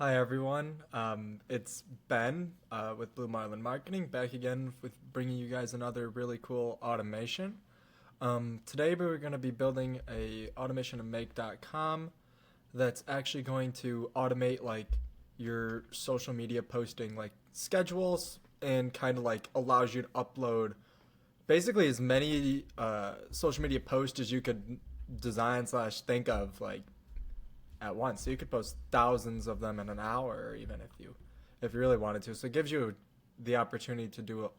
Hi everyone, it's Ben with Blue Marlin Marketing, back again with bringing you guys another really cool automation. Today we're going to be building a automation of make.com that's actually going to automate like your social media posting like schedules and kind of like allows you to upload basically as many social media posts as you could design slash think of like at once. So you could post thousands of them in an hour, even if you really wanted to. So it gives you the opportunity to do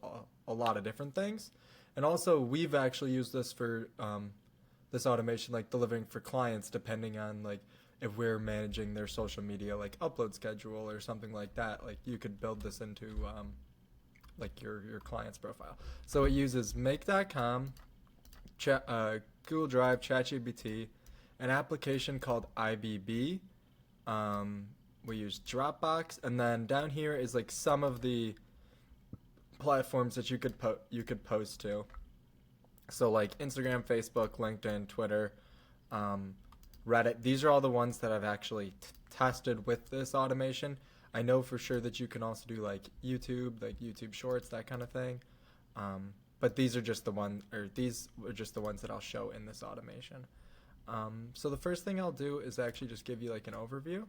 a lot of different things. And also, we've actually used this for this automation, like delivering for clients, depending on like if we're managing their social media, like upload schedule or something like that. Like you could build this into like your client's profile. So it uses make.com, Google Drive, ChatGPT, an application called IBB. We use Dropbox, and then down here is like some of the platforms that you could post to. So like Instagram, Facebook, LinkedIn, Twitter, um, Reddit. These are all the ones that I've actually tested with this automation. I know for sure that you can also do like YouTube Shorts, that kind of thing. But these are just the ones that I'll show in this automation. So the first thing I'll do is actually just give you like an overview.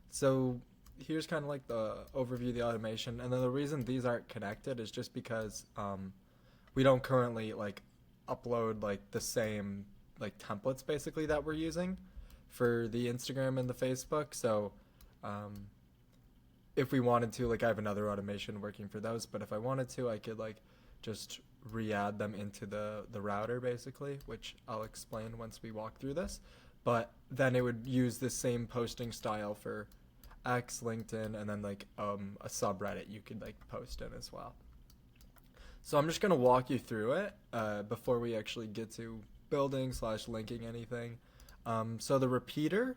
So here's kind of like the overview of the automation, and then the reason these aren't connected is just because we don't currently like upload like the same like templates basically that we're using for the Instagram and the Facebook. So um, if we wanted to, like I have another automation working for those, but if I wanted to, I could like just re-add them into the router basically, which I'll explain once we walk through this. But then it would use the same posting style for X, LinkedIn, and then like a subreddit you could like post in as well. So I'm just gonna walk you through it before we actually get to building slash linking anything. So the repeater,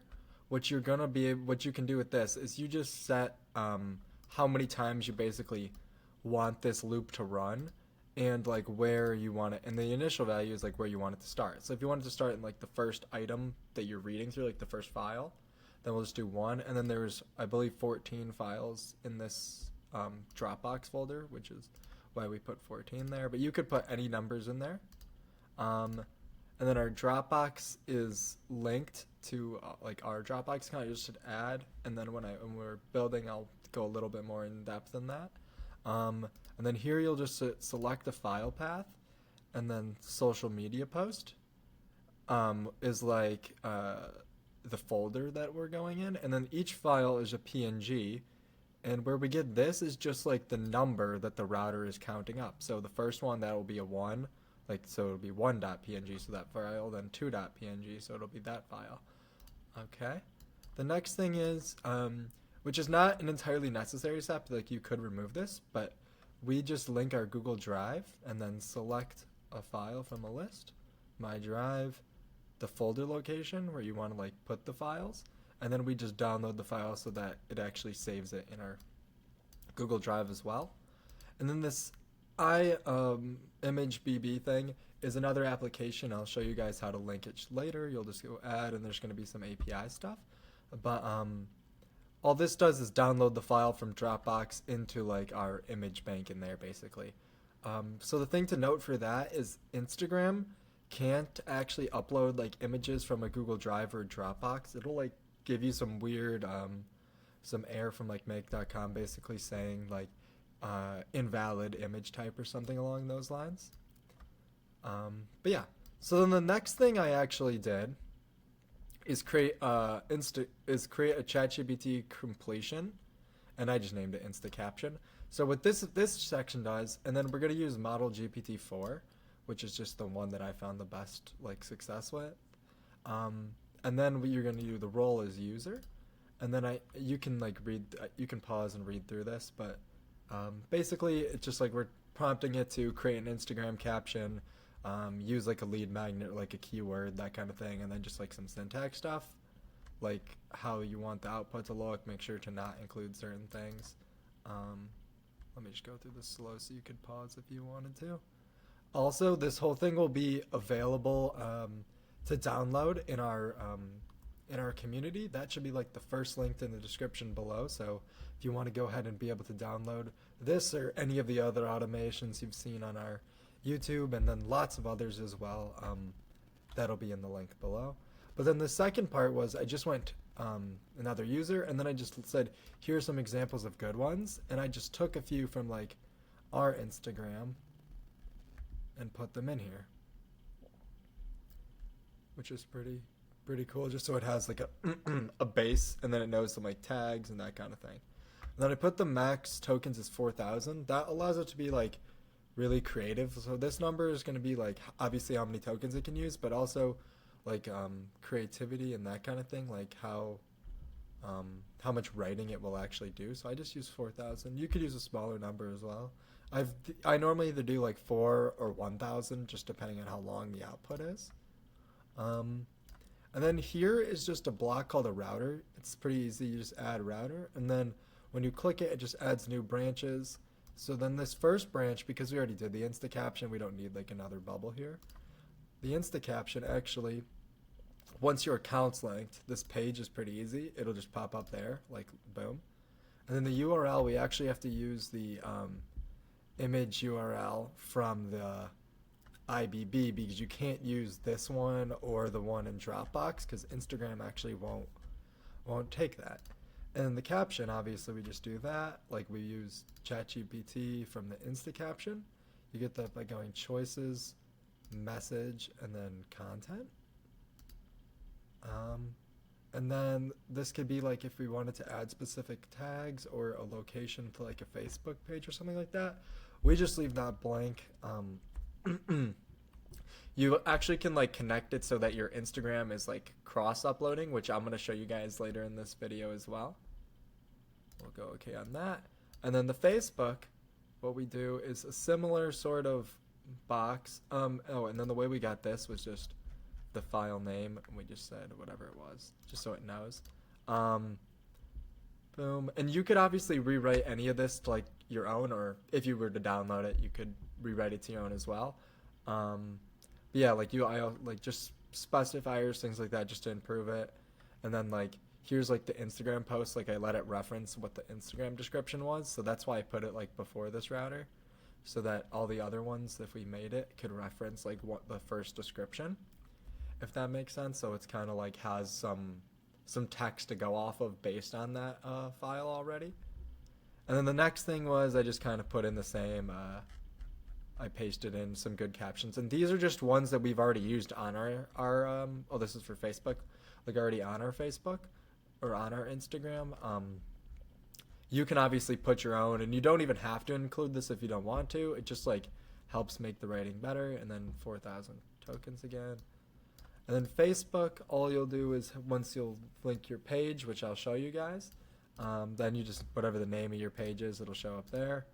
what you can do with this is you just set how many times you basically want this loop to run and like where you want it, and the initial value is like where you want it to start. So if you want it to start in like the first item that you're reading through, like the first file, then we'll just do one. And then there's, I believe, 14 files in this Dropbox folder, which is why we put 14 there. But you could put any numbers in there. Um, and then our Dropbox is linked to like our Dropbox account. You just should add, and then when we're building, I'll go a little bit more in depth than that. And then here you'll just select the file path, and then social media post is like the folder that we're going in, and then each file is a PNG, and where we get this is just like the number that the router is counting up. So the first one, that will be a 1, like so it'll be 1.png, so that file, then 2.png, so it'll be that file. Okay. The next thing is, which is not an entirely necessary step, like you could remove this, but we just link our Google Drive and then select a file from a list, My Drive, the folder location where you want to like put the files, and then we just download the file so that it actually saves it in our Google Drive as well. And then this image BB thing is another application. I'll show you guys how to link it later. You'll just go add, and there's going to be some API stuff. But all this does is download the file from Dropbox into like our image bank in there basically. So the thing to note for that is Instagram can't actually upload like images from a Google Drive or Dropbox. It'll like give you some weird some error from like make.com basically saying like invalid image type or something along those lines. But yeah, so then the next thing I actually did is create a ChatGPT completion, and I just named it Insta Caption. So what this section does, and then we're gonna use Model GPT-4, which is just the one that I found the best like success with. And then what you're gonna do, the role as user, and then you can like you can pause and read through this, but basically it's just like we're prompting it to create an Instagram caption, use like a lead magnet, like a keyword, that kind of thing, and then just like some syntax stuff, like how you want the output to look, make sure to not include certain things. Let me just go through this slow so you could pause if you wanted to. Also, this whole thing will be available to download in our in our community. That should be like the first link in the description below. So if you want to go ahead and be able to download this or any of the other automations you've seen on our YouTube, and then lots of others as well, that'll be in the link below. But then the second part was I just went another user, and then I just said, here's some examples of good ones, and I just took a few from like our Instagram and put them in here, which is pretty cool, just so it has like a base, and then it knows some like tags and that kind of thing. And then I put the max tokens as 4,000. That allows it to be like really creative. So this number is going to be like obviously how many tokens it can use, but also like creativity and that kind of thing, like how much writing it will actually do. So I just use 4,000. You could use a smaller number as well. I normally either do like 4 or 1,000, just depending on how long the output is. And then here is just a block called a router. It's pretty easy. You just add router, and then when you click it, it just adds new branches. So then this first branch, because we already did the Insta caption, we don't need like another bubble here. The Insta caption, actually, once your account's linked, this page is pretty easy. It'll just pop up there, like boom. And then the URL, we actually have to use the image URL from the IBB, because you can't use this one or the one in Dropbox, because Instagram actually won't take that. And the caption, obviously we just do that, like we use ChatGPT from the Insta caption. You get that by going choices, message, and then content. And then this could be like if we wanted to add specific tags or a location to like a Facebook page or something like that, we just leave that blank. You actually can like connect it so that your Instagram is like cross-uploading, which I'm going to show you guys later in this video as well. We'll go okay on that. And then the Facebook, what we do is a similar sort of box. And then the way we got this was just the file name, and we just said whatever it was, just so it knows. Boom. And you could obviously rewrite any of this to like your own, or if you were to download it, you could rewrite it to your own as well. But yeah, like I like just specifiers, things like that, just to improve it. And then like here's like the Instagram post, like I let it reference what the Instagram description was, so that's why I put it like before this router, so that all the other ones, if we made it, could reference like what the first description, if that makes sense. So it's kind of like has some text to go off of based on that file already. And then the next thing was I just kind of put in the same, I pasted in some good captions, and these are just ones that we've already used on our oh, this is for Facebook, like already on our Facebook or on our Instagram. You can obviously put your own, and you don't even have to include this if you don't want to. It just like helps make the writing better. And then 4,000 tokens again. And then Facebook, all you'll do is once you'll link your page, which I'll show you guys, then you just, whatever the name of your page is, it'll show up there.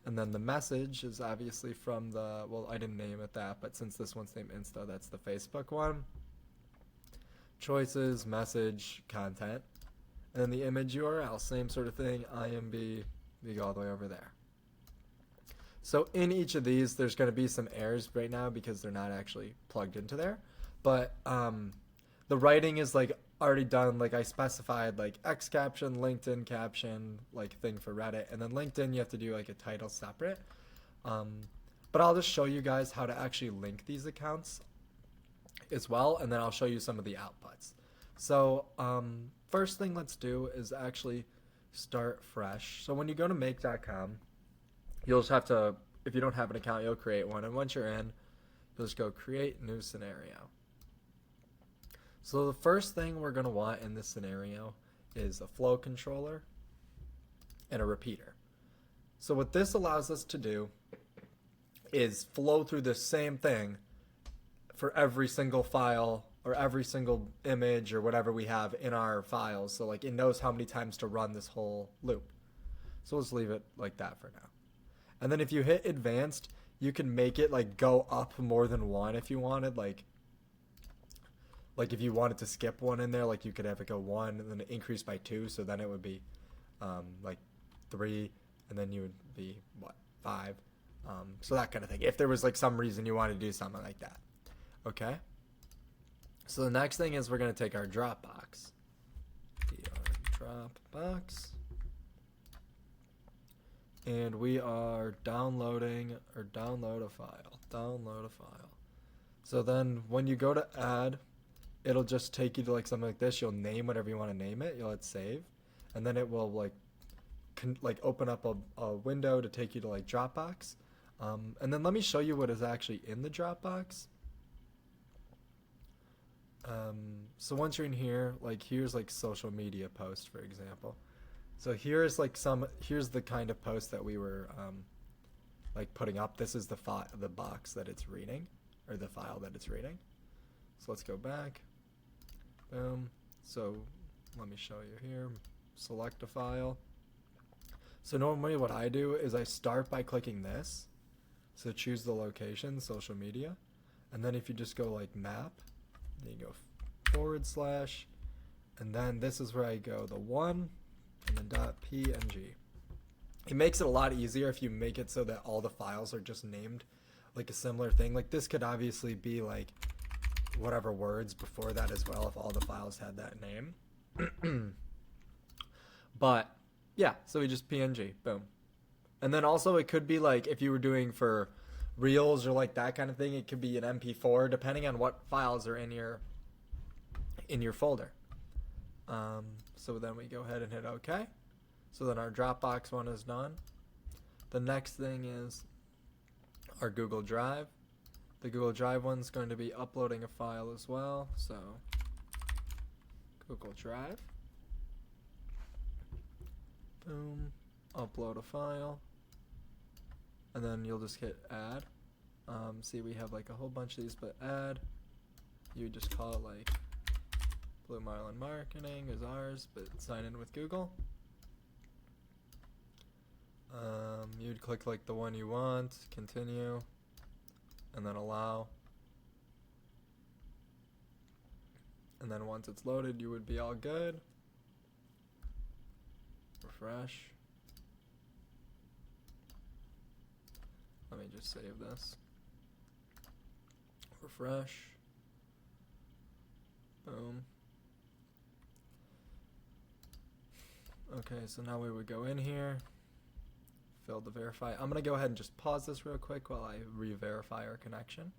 And then the message is obviously from the, well, I didn't name it that, but since this one's named Insta, that's the Facebook one. Choices, message, content. And then the image URL, same sort of thing, IMB, we go all the way over there. So in each of these, there's going to be some errors right now because they're not actually plugged into there. But the writing is like already done. Like I specified like X caption, LinkedIn caption, like thing for Reddit, and then LinkedIn you have to do like a title separate. But I'll just show you guys how to actually link these accounts as well, and then I'll show you some of the outputs. So first thing let's do is actually start fresh. So when you go to make.com, you'll just have to, if you don't have an account, you'll create one, and once you're in, you'll just go create new scenario. So the first thing we're going to want in this scenario is a flow controller and a repeater. So what this allows us to do is flow through the same thing for every single file or every single image or whatever we have in our files. So like it knows how many times to run this whole loop. So let's leave it like that for now. And then if you hit advanced, you can make it like go up more than one if you wanted. Like if you wanted to skip one in there, like you could have it go 1 and then increase by 2. So then it would be like 3, and then you would be what, 5. So that kind of thing. If there was like some reason you wanted to do something like that. Okay. So the next thing is we're going to take our Dropbox. Dropbox. And we are downloading or download a file. Download a file. So then when you go to add, it'll just take you to like something like this. You'll name whatever you want to name it. You'll hit save. And then it will like open up a window to take you to like Dropbox. And then let me show you what is actually in the Dropbox. So once you're in here, like here's like social media post, for example. So here's like here's the kind of post that we were like putting up. This is the box that it's reading, or the file that it's reading. So let's go back. Boom. So let me show you here. Select a file. So normally what I do is I start by clicking this. So choose the location, social media. And then if you just go like map, then you go /, and then this is where I go the one, and then .png. It makes it a lot easier if you make it so that all the files are just named like a similar thing. Like this could obviously be like whatever words before that as well if all the files had that name. But yeah, so we just PNG, boom. And then also it could be like if you were doing for Reels or like that kind of thing, it could be an MP4 depending on what files are in your folder. So then we go ahead and hit OK. So then our Dropbox one is done. The next thing is our Google Drive. The Google Drive one's going to be uploading a file as well. So Google Drive. Boom. Upload a file. And then you'll just hit add. See, we have like a whole bunch of these, but add. You just call it like Blue Marlin Marketing is ours, but sign in with Google. You'd click like the one you want, continue, and then allow. And then once it's loaded, you would be all good. Refresh. Let me just save this. Refresh. Boom. Okay, so now we would go in here, fill the verify. I'm going to go ahead and just pause this real quick while I re-verify our connection.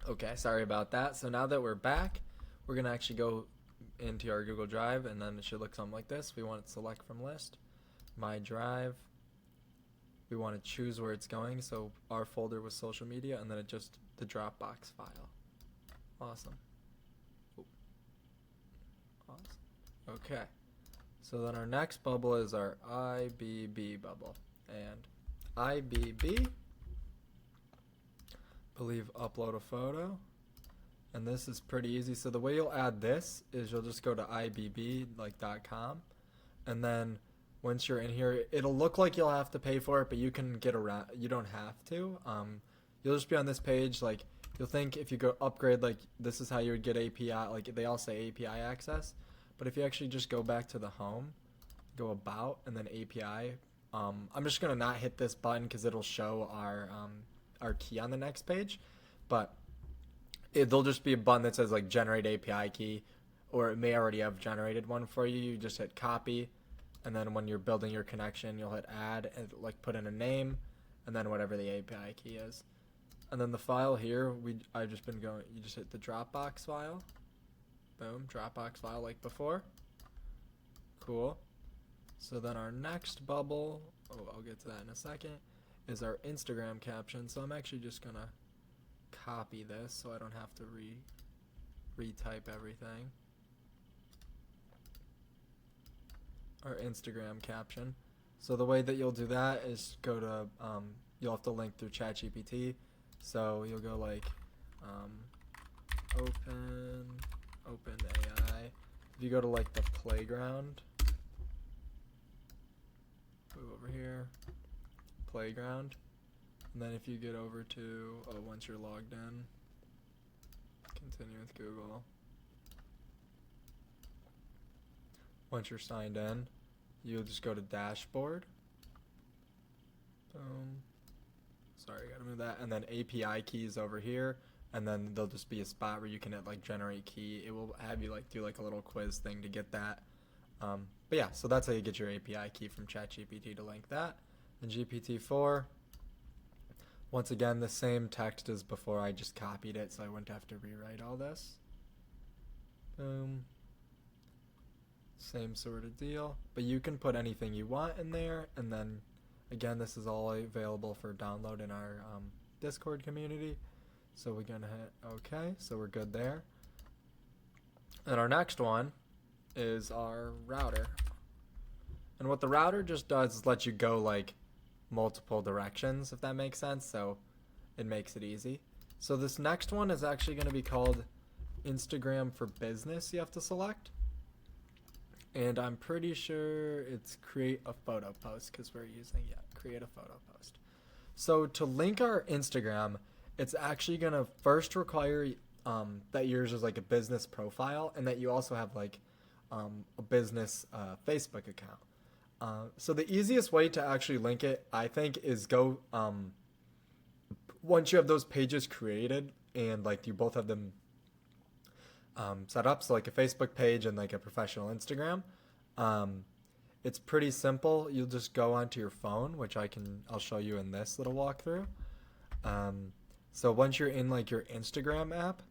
Okay, sorry about that. So now that we're back, we're going to actually go into our Google Drive, and then it should look something like this. We want to select from list, My Drive. We want to choose where it's going, so our folder was social media, and then it just the Dropbox file. Awesome. Awesome. Okay. So then our next bubble is our IBB bubble. And IBB, believe upload a photo. And this is pretty easy. So the way you'll add this is you'll just go to ibb.com, and then once you're in here, it'll look like you'll have to pay for it, but you can get around. You don't have to. You'll just be on this page. Like you'll think if you go upgrade, like this is how you would get API. Like they all say API access, but if you actually just go back to the home, go about, and then API. I'm just gonna not hit this button because it'll show our key on the next page, but there'll just be a button that says like generate API key, or it may already have generated one for you. You just hit copy, and then when you're building your connection, you'll hit add and like put in a name, and then whatever the API key is. And then the file here, I've just been going. You just hit the Dropbox file. Boom, Dropbox file like before. Cool. So then our next bubble, I'll get to that in a second, is our Instagram caption. So I'm actually just gonna copy this so I don't have to retype everything. Our Instagram caption. So the way that you'll do that is go to you'll have to link through ChatGPT. So you'll go like open AI. If you go to like the playground, move over here, playground. And then if you get over to, once you're logged in, continue with Google. Once you're signed in, you'll just go to dashboard. Boom. Sorry, I gotta move that. And then API keys over here. and then there'll just be a spot where you can hit like generate key. It will have you like do like a little quiz thing to get that. But yeah, so that's how you get your API key from ChatGPT to link that. And GPT-4, once again, the same text as before. I just copied it so I wouldn't have to rewrite all this. Boom. Same sort of deal, but you can put anything you want in there, and then again, this is all available for download in our Discord community. So we're gonna hit OK, so we're good there. And our next one is our router. And what the router just does is let you go like multiple directions, if that makes sense. So it makes it easy. So this next one is actually going to be called Instagram for Business. You have to select. And I'm pretty sure it's create a photo post because we're using, create a photo post. So to link our Instagram, it's actually going to first require that yours is like a business profile and that you also have like a business Facebook account. So the easiest way to actually link it, I think, is go once you have those pages created and like you both have them set up, so like a Facebook page and like a professional Instagram, it's pretty simple. You'll just go onto your phone, which I'll show you in this little walkthrough. So once you're in like your Instagram app,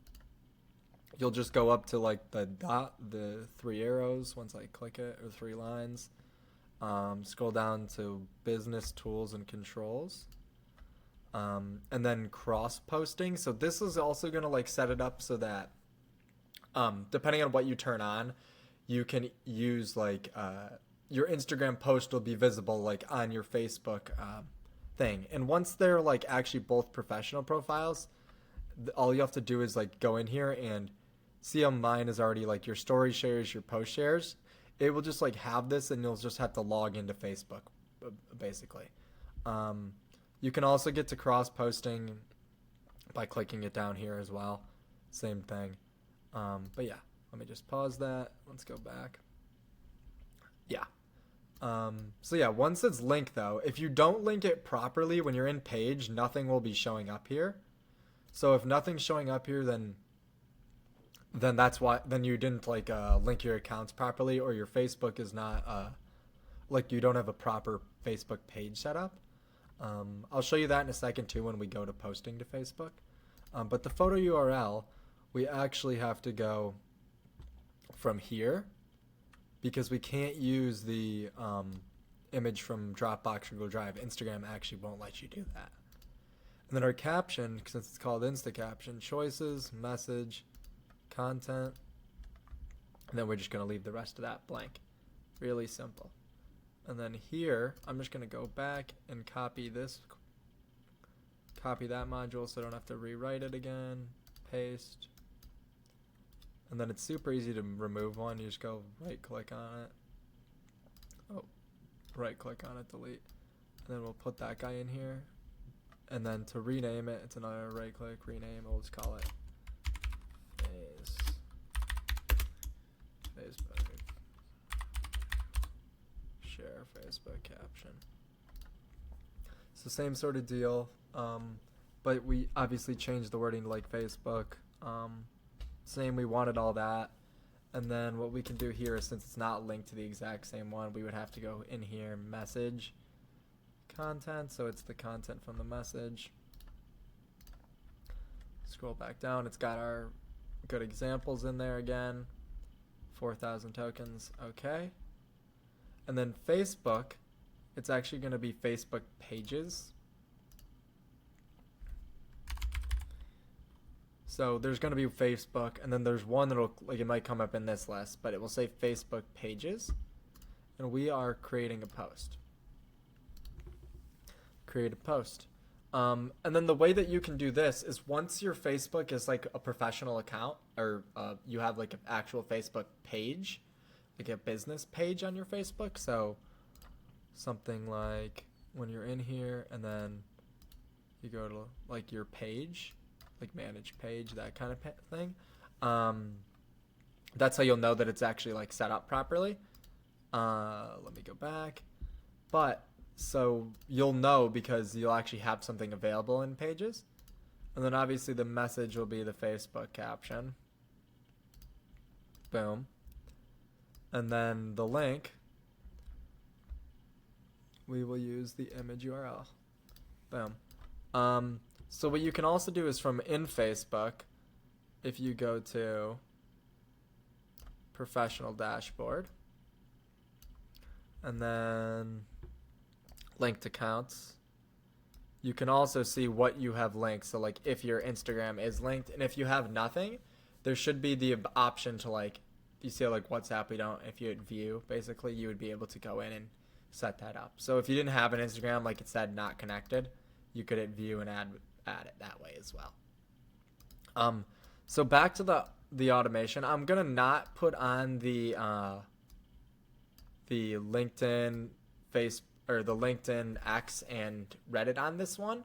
you'll just go up to like the three arrows once I click it, or 3 lines. Scroll down to business tools and controls. And then cross posting. So this is also going to like set it up so that depending on what you turn on, you can use like your Instagram post will be visible like on your Facebook thing. And once they're like actually both professional profiles, all you have to do is like go in here and see how mine is already like your story shares, your post shares. It will just like have this, and you'll just have to log into Facebook basically. You can also get to cross posting by clicking it down here as well. Same thing. But yeah, let me just pause that. Let's go back. Yeah. So yeah, once it's linked though, if you don't link it properly when you're in page, nothing will be showing up here. So if nothing's showing up here, then that's why, then you didn't like link your accounts properly, or your Facebook is not like you don't have a proper Facebook page set up. I'll show you that in a second too when we go to posting to Facebook. But the photo URL, we actually have to go from here because we can't use the image from Dropbox or Google Drive. Instagram actually won't let you do that. And then our caption, since it's called Insta Caption, choices, message, content, and then we're just going to leave the rest of that blank. Really simple. And then here, I'm just going to go back and copy that module so I don't have to rewrite it again. Paste. And then it's super easy to remove one. You just go right click on it. Oh, right click on it, delete. And then we'll put that guy in here. And then to rename it, it's another right click, rename. We'll just call it Facebook. Share Facebook caption. So same sort of deal, but we obviously changed the wording to like Facebook. Same, we wanted all that. And then what we can do here is, since it's not linked to the exact same one, we would have to go in here, message, content. So it's the content from the message. Scroll back down. It's got our good examples in there again. 4,000 tokens. Okay. And then Facebook, it's actually going to be Facebook pages. So there's going to be Facebook, and then there's one that'll, like, it might come up in this list, but it will say Facebook pages. And we are creating a post. Create a post. And then the way that you can do this is, once your Facebook is like a professional account, or you have like an actual Facebook page, like a business page on your Facebook. So something like when you're in here and then you go to like your page, like manage page, that kind of thing. That's how you'll know that it's actually like set up properly. Let me go back. But so you'll know because you'll actually have something available in pages. And then obviously the message will be the Facebook caption. Boom. And then the link, we will use the image URL. Boom. So what you can also do is from in Facebook, if you go to professional dashboard and then linked accounts, you can also see what you have linked. So like if your Instagram is linked, and if you have nothing, there should be the option to like, you see like WhatsApp, we don't, if you hit view, basically you would be able to go in and set that up. So if you didn't have an Instagram, like it said not connected, you could hit view and add it that way as well. So back to the automation, I'm gonna not put on the LinkedIn or the LinkedIn X and Reddit on this one,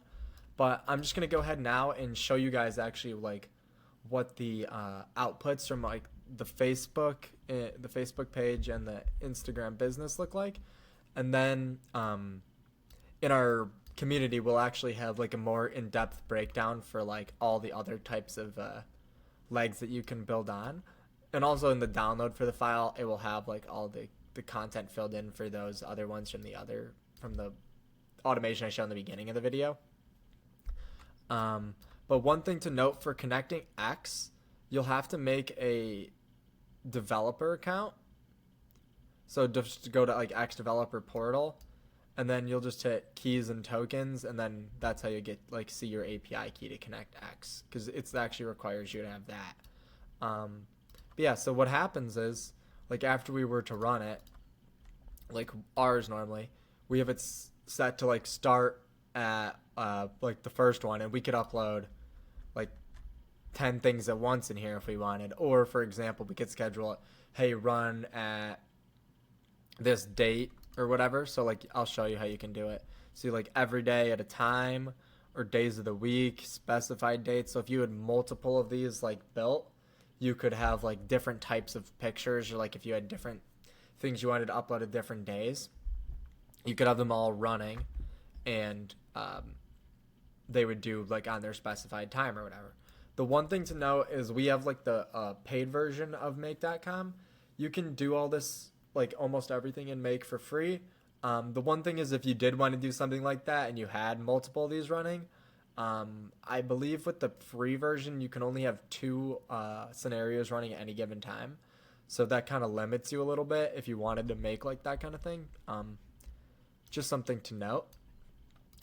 but I'm just gonna go ahead now and show you guys actually like what the outputs from like the Facebook page and the Instagram business look like, and then in our community we'll actually have like a more in-depth breakdown for like all the other types of legs that you can build on, and also in the download for the file it will have like all the content filled in for those other ones from the automation I showed in the beginning of the video. But one thing to note for connecting X, you'll have to make a developer account. So just go to like X developer portal, and then you'll just hit keys and tokens, and then that's how you get like see your API key to connect X, because it actually requires you to have that. But yeah, so what happens is like after we were to run it, like ours normally, we have it set to like start at like the first one, and we could upload like 10 things at once in here if we wanted. Or for example, we could schedule it, hey, run at this date or whatever. So like I'll show you how you can do it. So like every day at a time, or days of the week, specified dates. So if you had multiple of these like built, you could have like different types of pictures, or like if you had different things you wanted to upload at different days, you could have them all running, and they would do like on their specified time or whatever. The one thing to note is we have like the paid version of make.com. You can do all this, like almost everything in Make for free. The one thing is if you did want to do something like that and you had multiple of these running, I believe with the free version you can only have 2 scenarios running at any given time. So that kind of limits you a little bit if you wanted to make like that kind of thing. Just something to note.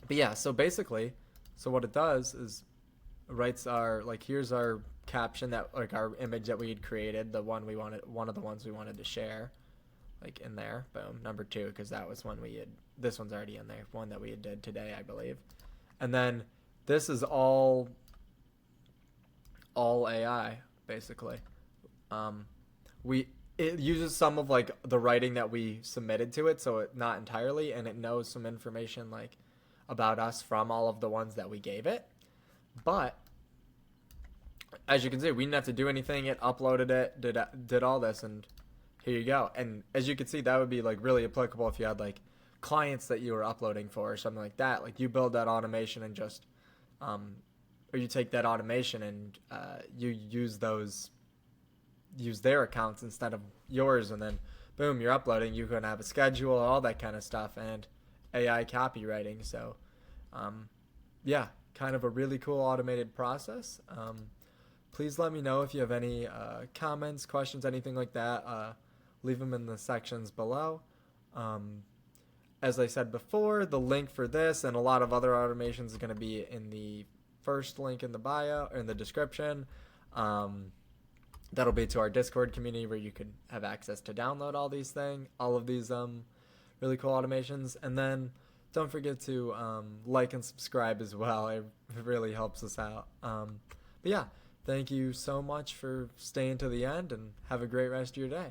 But yeah, so basically, so what it does is writes our, like here's our caption, that like our image that we had created, the one we wanted, one of the ones we wanted to share, like in there. Boom, number 2, because that was one we had. This one's already in there, one that we did today, I believe. And then this is all AI basically. It uses some of like the writing that we submitted to it, so it not entirely, and it knows some information like about us from all of the ones that we gave it. But as you can see, we didn't have to do anything. It uploaded it, did all this, and here you go. And as you can see, that would be like really applicable if you had like clients that you were uploading for or something like that. Like you build that automation and just or you take that automation and you use their accounts instead of yours, and then boom, you're uploading. You can have a schedule, all that kind of stuff, and AI copywriting. So yeah, kind of a really cool automated process. Please let me know if you have any comments, questions, anything like that. Leave them in the sections below. As I said before, the link for this and a lot of other automations is going to be in the first link in the bio, or in the description. That'll be to our Discord community where you could have access to download all these really cool automations. And then don't forget to like and subscribe as well. It really helps us out. But yeah, thank you so much for staying to the end, and have a great rest of your day.